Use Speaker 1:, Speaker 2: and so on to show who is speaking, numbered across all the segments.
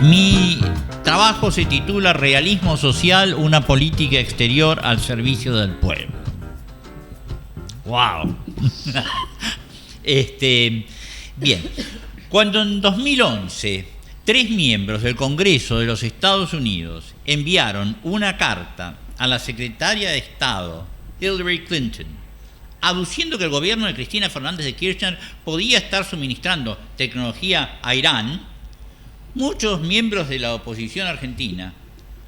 Speaker 1: Mi trabajo se titula Realismo Social, una política exterior al servicio del pueblo. ¡Wow! Bien, cuando en 2011 3 miembros del Congreso de los Estados Unidos enviaron una carta a la secretaria de Estado, Hillary Clinton, aduciendo que el gobierno de Cristina Fernández de Kirchner podía estar suministrando tecnología a Irán, muchos miembros de la oposición argentina,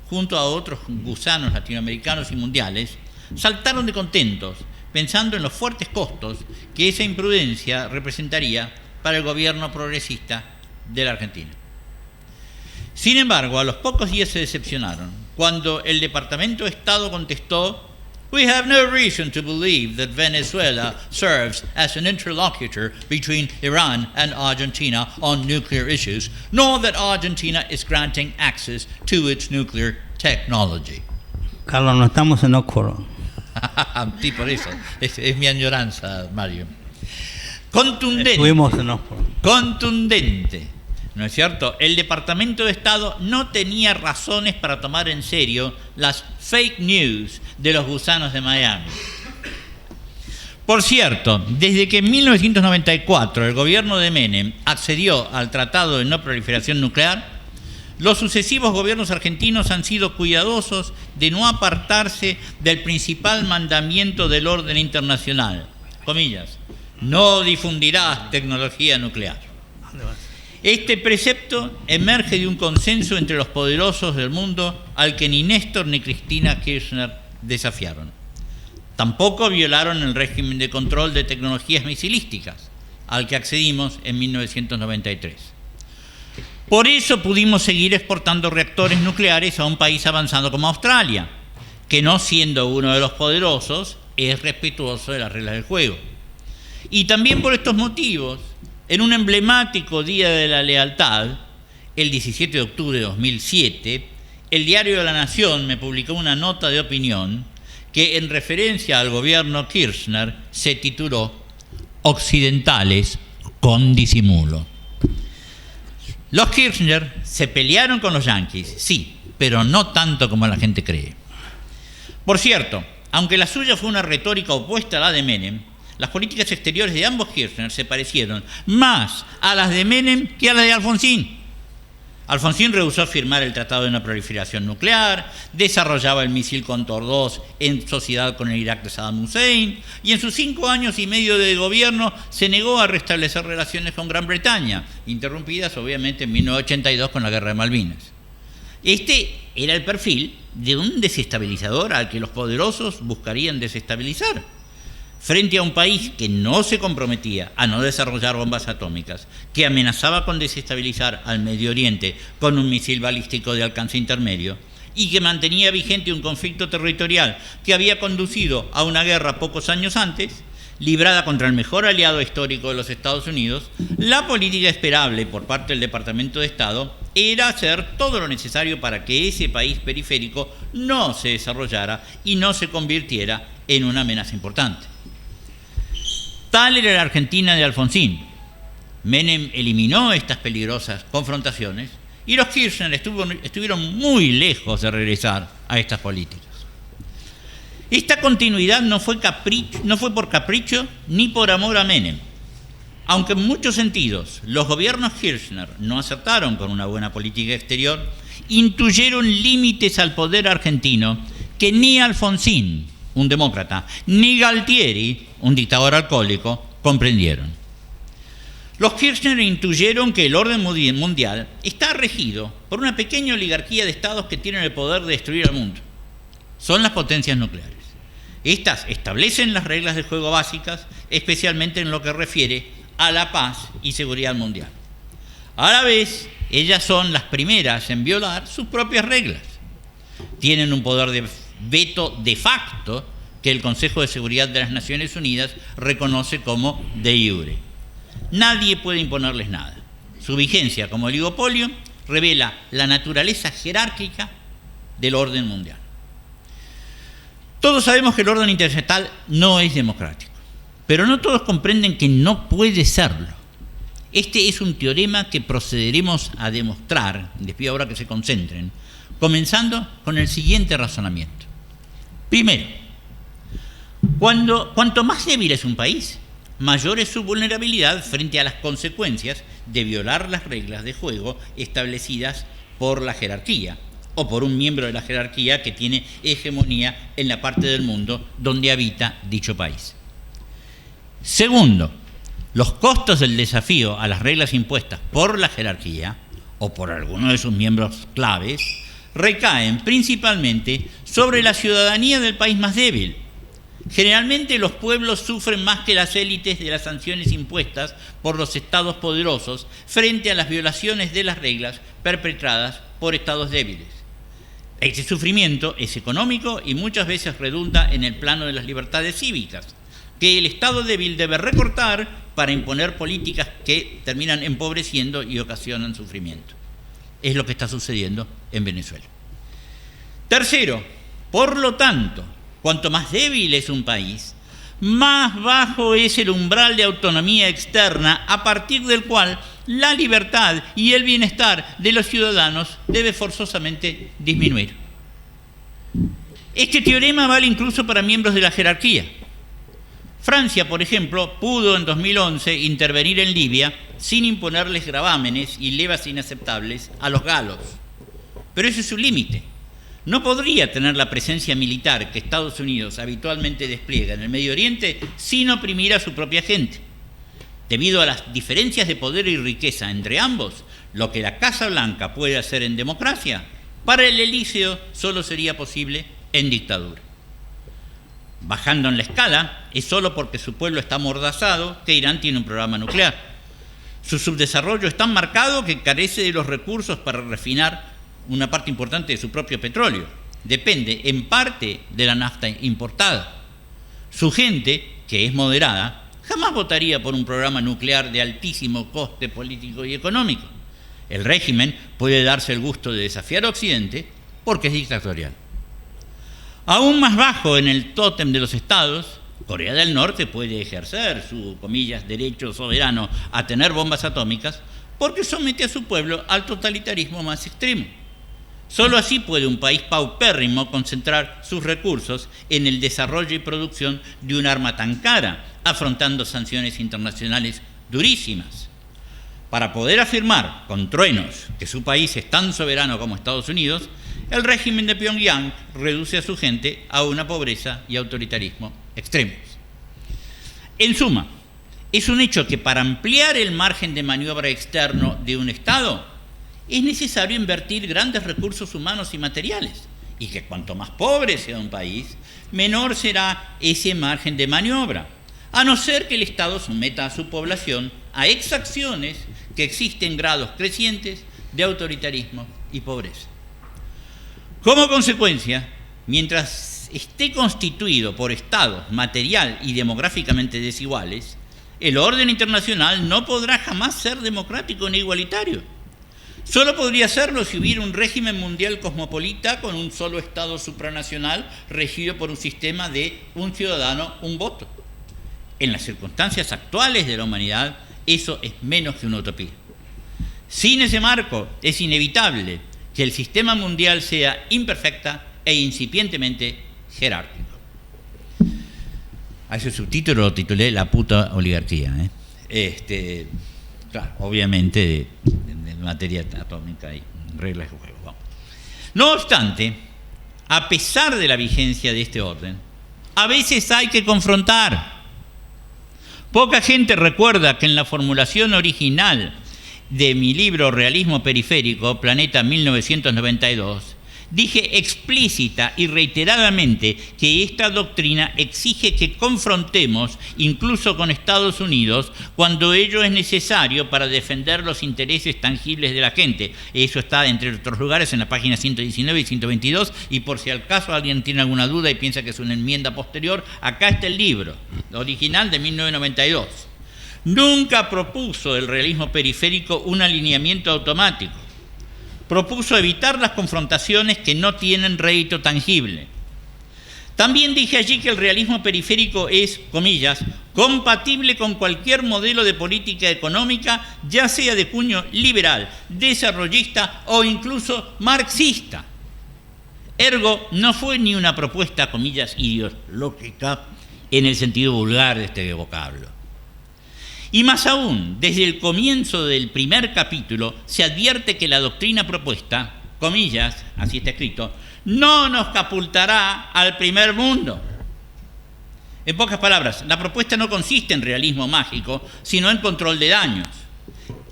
Speaker 1: junto a otros gusanos latinoamericanos y mundiales, saltaron de contentos, pensando en los fuertes costos que esa imprudencia representaría para el gobierno progresista de la Argentina. Sin embargo, a los pocos días se decepcionaron cuando el Departamento de Estado contestó: "We have no reason to believe that Venezuela serves as an interlocutor between Iran and Argentina on nuclear issues, nor that Argentina is granting access to its nuclear technology."
Speaker 2: Carlos, no estamos en Oxford.
Speaker 1: Sí, por eso. Es mi añoranza, Mario. Contundente.
Speaker 2: Estuvimos en Oxford.
Speaker 1: Contundente. ¿No es cierto? El Departamento de Estado no tenía razones para tomar en serio las fake news de los gusanos de Miami. Por cierto, desde que en 1994 el gobierno de Menem accedió al Tratado de No Proliferación Nuclear, los sucesivos gobiernos argentinos han sido cuidadosos de no apartarse del principal mandamiento del orden internacional, comillas, no difundirás tecnología nuclear. Este precepto emerge de un consenso entre los poderosos del mundo al que ni Néstor ni Cristina Kirchner desafiaron. Tampoco violaron el régimen de control de tecnologías misilísticas, al que accedimos en 1993. Por eso pudimos seguir exportando reactores nucleares a un país avanzado como Australia, que no siendo uno de los poderosos, es respetuoso de las reglas del juego. Y también por estos motivos, en un emblemático Día de la Lealtad, el 17 de octubre de 2007, el diario de La Nación me publicó una nota de opinión que, en referencia al gobierno Kirchner, se tituló "Occidentales con disimulo". Los Kirchner se pelearon con los yanquis, sí, pero no tanto como la gente cree. Por cierto, aunque la suya fue una retórica opuesta a la de Menem, las políticas exteriores de ambos Kirchner se parecieron más a las de Menem que a las de Alfonsín. Alfonsín rehusó firmar el Tratado de No Proliferación Nuclear, desarrollaba el misil Cóndor II en sociedad con el Irak de Saddam Hussein, y en sus 5 años y medio de gobierno se negó a restablecer relaciones con Gran Bretaña, interrumpidas obviamente en 1982 con la Guerra de Malvinas. Este era el perfil de un desestabilizador al que los poderosos buscarían desestabilizar. Frente a un país que no se comprometía a no desarrollar bombas atómicas, que amenazaba con desestabilizar al Medio Oriente con un misil balístico de alcance intermedio y que mantenía vigente un conflicto territorial que había conducido a una guerra pocos años antes, librada contra el mejor aliado histórico de los Estados Unidos, la política esperable por parte del Departamento de Estado era hacer todo lo necesario para que ese país periférico no se desarrollara y no se convirtiera en una amenaza importante. Tal era la Argentina de Alfonsín. Menem eliminó estas peligrosas confrontaciones y los Kirchner estuvieron muy lejos de regresar a estas políticas. Esta continuidad no fue por capricho ni por amor a Menem. Aunque en muchos sentidos los gobiernos Kirchner no acertaron con una buena política exterior, intuyeron límites al poder argentino que ni Alfonsín, un demócrata, ni Galtieri, un dictador alcohólico, comprendieron. Los Kirchner intuyeron que el orden mundial está regido por una pequeña oligarquía de estados que tienen el poder de destruir al mundo. Son las potencias nucleares. Estas establecen las reglas del juego básicas, especialmente en lo que refiere a la paz y seguridad mundial. A la vez, ellas son las primeras en violar sus propias reglas. Tienen un poder de veto de facto que el Consejo de Seguridad de las Naciones Unidas reconoce como de iure. Nadie puede imponerles nada. Su vigencia como oligopolio revela la naturaleza jerárquica del orden mundial. Todos sabemos que el orden interestatal no es democrático, pero no todos comprenden que no puede serlo. Este es un teorema que procederemos a demostrar, les pido ahora que se concentren, comenzando con el siguiente razonamiento. Primero, cuanto más débil es un país, mayor es su vulnerabilidad frente a las consecuencias de violar las reglas de juego establecidas por la jerarquía o por un miembro de la jerarquía que tiene hegemonía en la parte del mundo donde habita dicho país. Segundo, los costos del desafío a las reglas impuestas por la jerarquía o por alguno de sus miembros claves recaen principalmente sobre la ciudadanía del país más débil. Generalmente los pueblos sufren más que las élites de las sanciones impuestas por los estados poderosos frente a las violaciones de las reglas perpetradas por estados débiles. Este sufrimiento es económico y muchas veces redunda en el plano de las libertades cívicas, que el estado débil debe recortar para imponer políticas que terminan empobreciendo y ocasionan sufrimiento. Es lo que está sucediendo en Venezuela. Tercero, por lo tanto, cuanto más débil es un país, más bajo es el umbral de autonomía externa a partir del cual la libertad y el bienestar de los ciudadanos debe forzosamente disminuir. Este teorema vale incluso para miembros de la jerarquía. Francia, por ejemplo, pudo en 2011 intervenir en Libia sin imponerles gravámenes y levas inaceptables a los galos. Pero ese es su límite. No podría tener la presencia militar que Estados Unidos habitualmente despliega en el Medio Oriente sin oprimir a su propia gente. Debido a las diferencias de poder y riqueza entre ambos, lo que la Casa Blanca puede hacer en democracia, para el Elíseo solo sería posible en dictadura. Bajando en la escala, es solo porque su pueblo está amordazado que Irán tiene un programa nuclear. Su subdesarrollo es tan marcado que carece de los recursos para refinar una parte importante de su propio petróleo. Depende en parte de la nafta importada. Su gente, que es moderada, jamás votaría por un programa nuclear de altísimo coste político y económico. El régimen puede darse el gusto de desafiar a Occidente porque es dictatorial. Aún más bajo en el tótem de los estados, Corea del Norte puede ejercer su, comillas, derecho soberano a tener bombas atómicas porque somete a su pueblo al totalitarismo más extremo. Solo así puede un país paupérrimo concentrar sus recursos en el desarrollo y producción de un arma tan cara, afrontando sanciones internacionales durísimas. Para poder afirmar con truenos que su país es tan soberano como Estados Unidos, el régimen de Pyongyang reduce a su gente a una pobreza y autoritarismo extremos. En suma, es un hecho que para ampliar el margen de maniobra externo de un Estado es necesario invertir grandes recursos humanos y materiales, y que cuanto más pobre sea un país, menor será ese margen de maniobra, a no ser que el Estado someta a su población a exacciones que existen grados crecientes de autoritarismo y pobreza. Como consecuencia, mientras esté constituido por estados material y demográficamente desiguales, el orden internacional no podrá jamás ser democrático ni igualitario. Solo podría serlo si hubiera un régimen mundial cosmopolita con un solo Estado supranacional regido por un sistema de un ciudadano, un voto. En las circunstancias actuales de la humanidad, eso es menos que una utopía. Sin ese marco, es inevitable que el sistema mundial sea imperfecta e incipientemente jerárquico. A ese subtítulo lo titulé La puta oligarquía. Claro, obviamente de materia atómica y reglas de juego. Vamos. No obstante, a pesar de la vigencia de este orden, a veces hay que confrontar. Poca gente recuerda que en la formulación original de mi libro Realismo Periférico, Planeta 1992, dije explícita y reiteradamente que esta doctrina exige que confrontemos incluso con Estados Unidos cuando ello es necesario para defender los intereses tangibles de la gente. Eso está, entre otros lugares, en la página 119 y 122, y por si al caso alguien tiene alguna duda y piensa que es una enmienda posterior, acá está el libro, original de 1992. Nunca propuso el realismo periférico un alineamiento automático. Propuso evitar las confrontaciones que no tienen rédito tangible. También dije allí que el realismo periférico es, comillas, compatible con cualquier modelo de política económica, ya sea de cuño liberal, desarrollista o incluso marxista. Ergo, no fue ni una propuesta, comillas, ideológica en el sentido vulgar de este vocablo. Y más aún, desde el comienzo del primer capítulo se advierte que la doctrina propuesta, comillas, así está escrito, no nos catapultará al primer mundo. En pocas palabras, la propuesta no consiste en realismo mágico, sino en control de daños.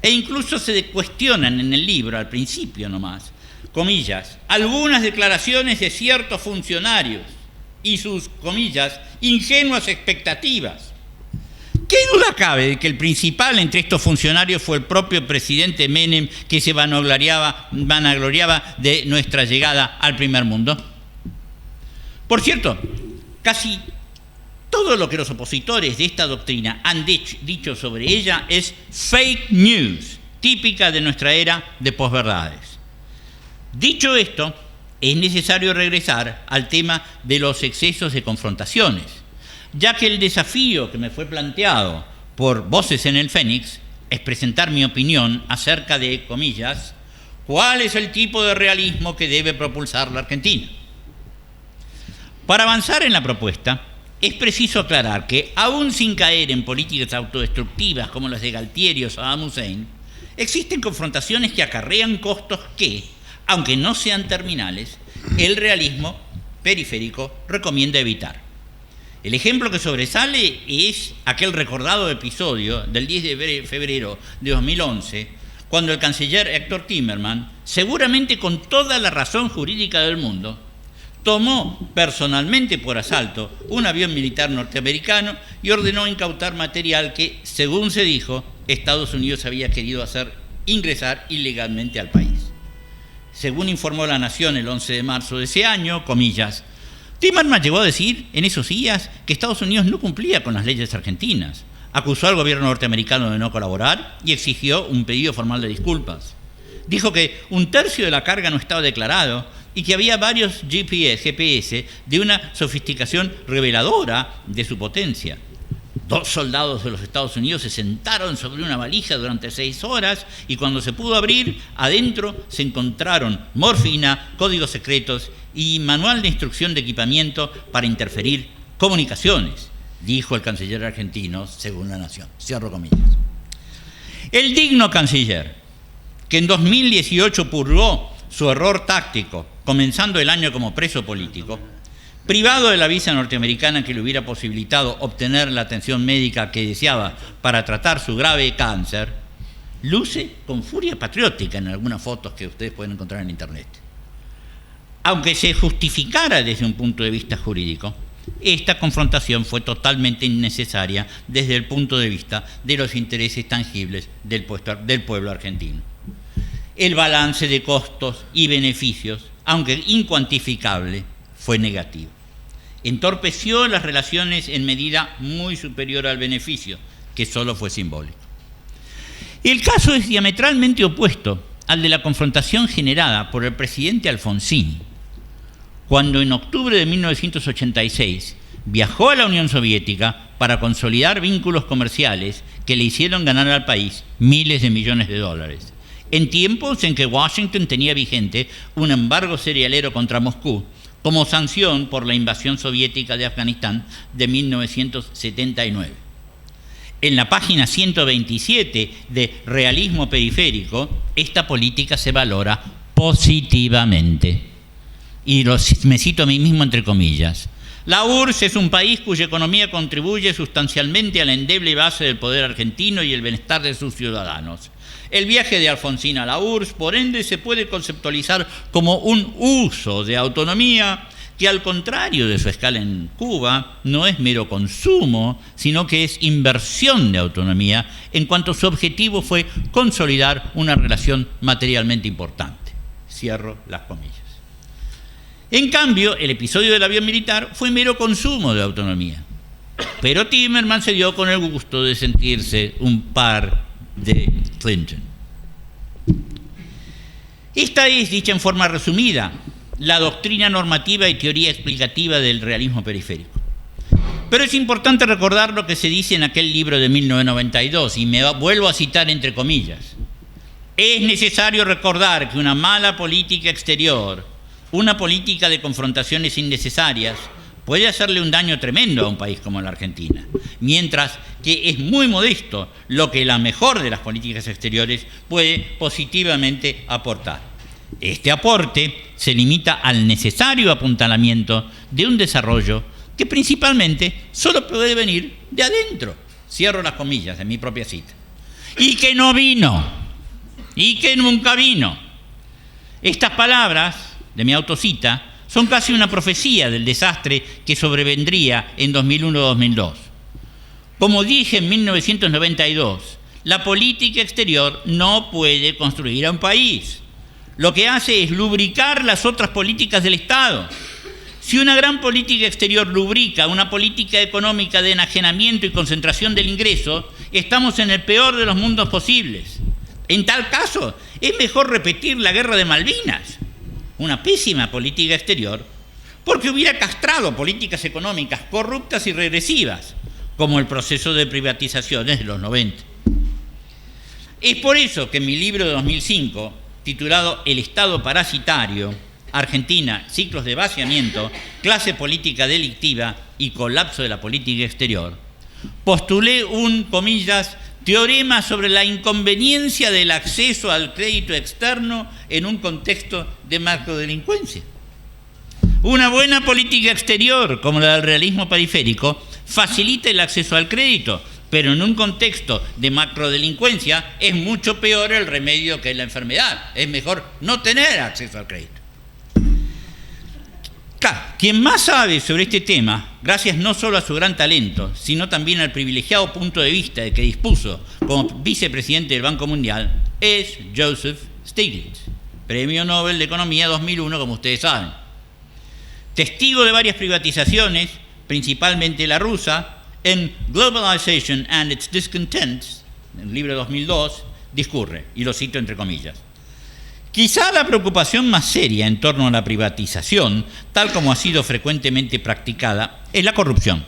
Speaker 1: E incluso se cuestionan en el libro, al principio nomás, comillas, algunas declaraciones de ciertos funcionarios y sus, comillas, ingenuas expectativas. ¿Qué duda cabe de que el principal entre estos funcionarios fue el propio presidente Menem, que se vanagloriaba de nuestra llegada al primer mundo? Por cierto, casi todo lo que los opositores de esta doctrina han dicho sobre ella es fake news, típica de nuestra era de posverdades. Dicho esto, es necesario regresar al tema de los excesos de confrontaciones, ya que el desafío que me fue planteado por Voces en el Fénix es presentar mi opinión acerca de, comillas, cuál es el tipo de realismo que debe propulsar la Argentina. Para avanzar en la propuesta, es preciso aclarar que, aún sin caer en políticas autodestructivas como las de Galtieri o Saddam Hussein, existen confrontaciones que acarrean costos que, aunque no sean terminales, el realismo periférico recomienda evitar. El ejemplo que sobresale es aquel recordado episodio del 10 de febrero de 2011, cuando el canciller Héctor Timerman, seguramente con toda la razón jurídica del mundo, tomó personalmente por asalto un avión militar norteamericano y ordenó incautar material que, según se dijo, Estados Unidos había querido hacer ingresar ilegalmente al país. Según informó La Nación el 11 de marzo de ese año, comillas, Timerman llegó a decir en esos días que Estados Unidos no cumplía con las leyes argentinas, acusó al gobierno norteamericano de no colaborar y exigió un pedido formal de disculpas. Dijo que un tercio de la carga no estaba declarado y que había varios GPS de una sofisticación reveladora de su potencia. 2 soldados de los Estados Unidos se sentaron sobre una valija durante 6 horas y cuando se pudo abrir, adentro se encontraron morfina, códigos secretos y manual de instrucción de equipamiento para interferir comunicaciones, dijo el canciller argentino, según La Nación. Cierro comillas. El digno canciller, que en 2018 purgó su error táctico, comenzando el año como preso político, privado de la visa norteamericana que le hubiera posibilitado obtener la atención médica que deseaba para tratar su grave cáncer, luce con furia patriótica en algunas fotos que ustedes pueden encontrar en internet. Aunque se justificara desde un punto de vista jurídico, esta confrontación fue totalmente innecesaria desde el punto de vista de los intereses tangibles del pueblo argentino. El balance de costos y beneficios, aunque incuantificable, fue negativo. Entorpeció las relaciones en medida muy superior al beneficio, que solo fue simbólico. El caso es diametralmente opuesto al de la confrontación generada por el presidente Alfonsín, cuando en octubre de 1986 viajó a la Unión Soviética para consolidar vínculos comerciales que le hicieron ganar al país miles de millones de dólares, en tiempos en que Washington tenía vigente un embargo cerealero contra Moscú, como sanción por la invasión soviética de Afganistán de 1979. En la página 127 de Realismo Periférico, esta política se valora positivamente. Y me cito a mí mismo entre comillas. La URSS es un país cuya economía contribuye sustancialmente a la endeble base del poder argentino y el bienestar de sus ciudadanos. El viaje de Alfonsín a la URSS, por ende, se puede conceptualizar como un uso de autonomía que, al contrario de su escala en Cuba, no es mero consumo, sino que es inversión de autonomía, en cuanto su objetivo fue consolidar una relación materialmente importante. Cierro las comillas. En cambio, el episodio del avión militar fue mero consumo de autonomía. Pero Timerman se dio con el gusto de sentirse un par de Clinton. Esta es, dicha en forma resumida, la doctrina normativa y teoría explicativa del realismo periférico. Pero es importante recordar lo que se dice en aquel libro de 1992, y me vuelvo a citar entre comillas. Es necesario recordar que una mala política exterior, una política de confrontaciones innecesarias, puede hacerle un daño tremendo a un país como la Argentina, mientras que es muy modesto lo que la mejor de las políticas exteriores puede positivamente aportar. Este aporte se limita al necesario apuntalamiento de un desarrollo que principalmente solo puede venir de adentro. Cierro las comillas de mi propia cita. Y que no vino, y que nunca vino. Estas palabras de mi autocita son casi una profecía del desastre que sobrevendría en 2001-2002. Como dije en 1992, la política exterior no puede construir a un país. Lo que hace es lubricar las otras políticas del Estado. Si una gran política exterior lubrica una política económica de enajenamiento y concentración del ingreso, estamos en el peor de los mundos posibles. En tal caso, es mejor repetir la guerra de Malvinas, una pésima política exterior, porque hubiera castrado políticas económicas corruptas y regresivas, como el proceso de privatizaciones de los 90. Es por eso que en mi libro de 2005, titulado El Estado Parasitario, Argentina, ciclos de vaciamiento, clase política delictiva y colapso de la política exterior, postulé un, comillas, teorema sobre la inconveniencia del acceso al crédito externo en un contexto de macrodelincuencia. Una buena política exterior, como la del realismo periférico, facilita el acceso al crédito, pero en un contexto de macrodelincuencia es mucho peor el remedio que la enfermedad. Es mejor no tener acceso al crédito. Claro, quien más sabe sobre este tema, gracias no solo a su gran talento, sino también al privilegiado punto de vista de que dispuso como vicepresidente del Banco Mundial, es Joseph Stiglitz, Premio Nobel de Economía 2001, como ustedes saben. Testigo de varias privatizaciones, principalmente la rusa, en Globalization and its Discontents, en el libro 2002, discurre, y lo cito entre comillas. Quizá la preocupación más seria en torno a la privatización, tal como ha sido frecuentemente practicada, es la corrupción.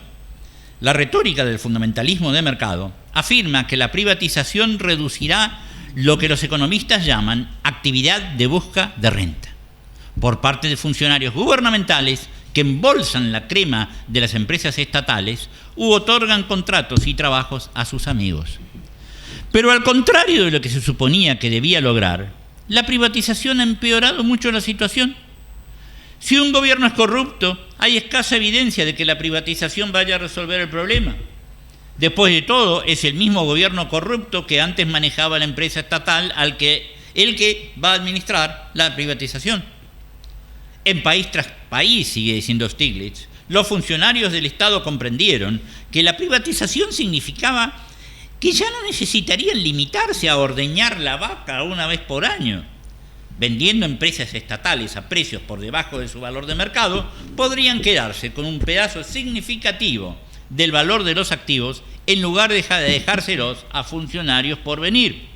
Speaker 1: La retórica del fundamentalismo de mercado afirma que la privatización reducirá lo que los economistas llaman actividad de busca de renta, por parte de funcionarios gubernamentales que embolsan la crema de las empresas estatales u otorgan contratos y trabajos a sus amigos. Pero al contrario de lo que se suponía que debía lograr, la privatización ha empeorado mucho la situación. Si un gobierno es corrupto, hay escasa evidencia de que la privatización vaya a resolver el problema. Después de todo, es el mismo gobierno corrupto que antes manejaba la empresa estatal el que va a administrar la privatización. En país tras país, sigue diciendo Stiglitz, los funcionarios del Estado comprendieron que la privatización significaba que ya no necesitarían limitarse a ordeñar la vaca una vez por año. Vendiendo empresas estatales a precios por debajo de su valor de mercado, podrían quedarse con un pedazo significativo del valor de los activos en lugar de dejárselos a funcionarios por venir.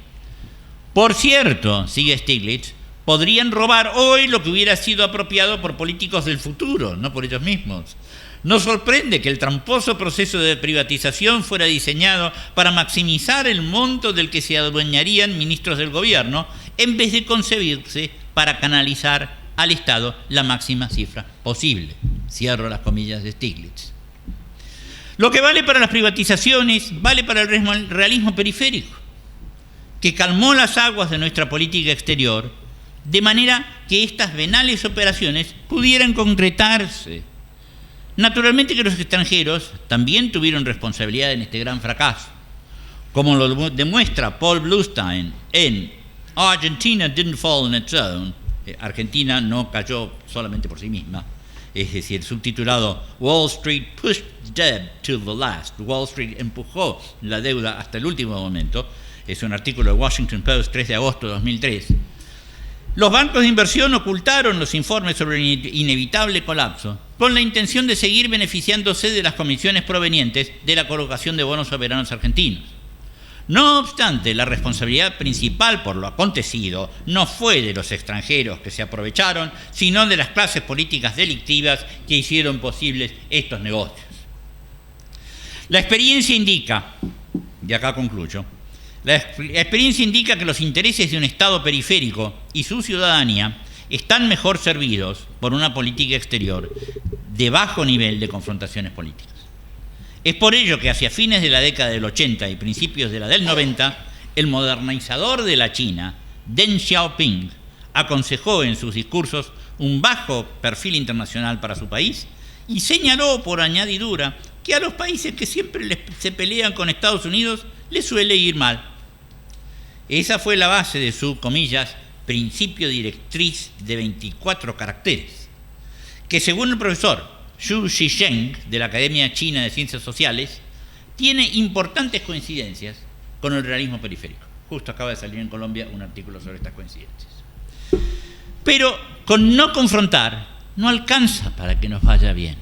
Speaker 1: Por cierto, sigue Stiglitz, podrían robar hoy lo que hubiera sido apropiado por políticos del futuro, no por ellos mismos. No sorprende que el tramposo proceso de privatización fuera diseñado para maximizar el monto del que se adueñarían ministros del gobierno, en vez de concebirse para canalizar al Estado la máxima cifra posible. Cierro las comillas de Stiglitz. Lo que vale para las privatizaciones, vale para el realismo periférico, que calmó las aguas de nuestra política exterior, de manera que estas venales operaciones pudieran concretarse. Naturalmente que los extranjeros también tuvieron responsabilidad en este gran fracaso, como lo demuestra Paul Bluestein en Argentina Didn't Fall on Its Own, Argentina no cayó solamente por sí misma, es decir, subtitulado Wall Street Pushed Debt to the Last, Wall Street empujó la deuda hasta el último momento, es un artículo de Washington Post 3 de agosto de 2003. Los bancos de inversión ocultaron los informes sobre el inevitable colapso con la intención de seguir beneficiándose de las comisiones provenientes de la colocación de bonos soberanos argentinos. No obstante, la responsabilidad principal por lo acontecido no fue de los extranjeros que se aprovecharon, sino de las clases políticas delictivas que hicieron posibles estos negocios. La experiencia indica, y acá concluyo, la experiencia indica que los intereses de un Estado periférico y su ciudadanía están mejor servidos por una política exterior de bajo nivel de confrontaciones políticas. Es por ello que hacia fines de la década del 80 y principios de la del 90, el modernizador de la China, Deng Xiaoping, aconsejó en sus discursos un bajo perfil internacional para su país y señaló por añadidura que a los países que siempre se pelean con Estados Unidos les suele ir mal. Esa fue la base de su, comillas, principio directriz de 24 caracteres, que según el profesor Xu Zhisheng de la Academia China de Ciencias Sociales, tiene importantes coincidencias con el realismo periférico. Justo acaba de salir en Colombia un artículo sobre estas coincidencias. Pero con no confrontar no alcanza para que nos vaya bien.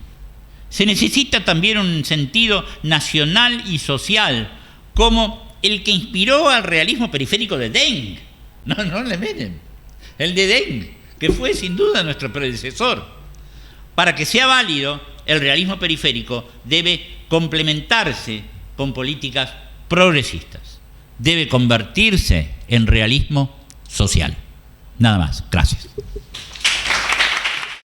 Speaker 1: Se necesita también un sentido nacional y social, como el que inspiró al realismo periférico de Deng. No le miren. El de Deng, que fue sin duda nuestro predecesor. Para que sea válido, el realismo periférico debe complementarse con políticas progresistas. Debe convertirse en realismo social. Nada más. Gracias.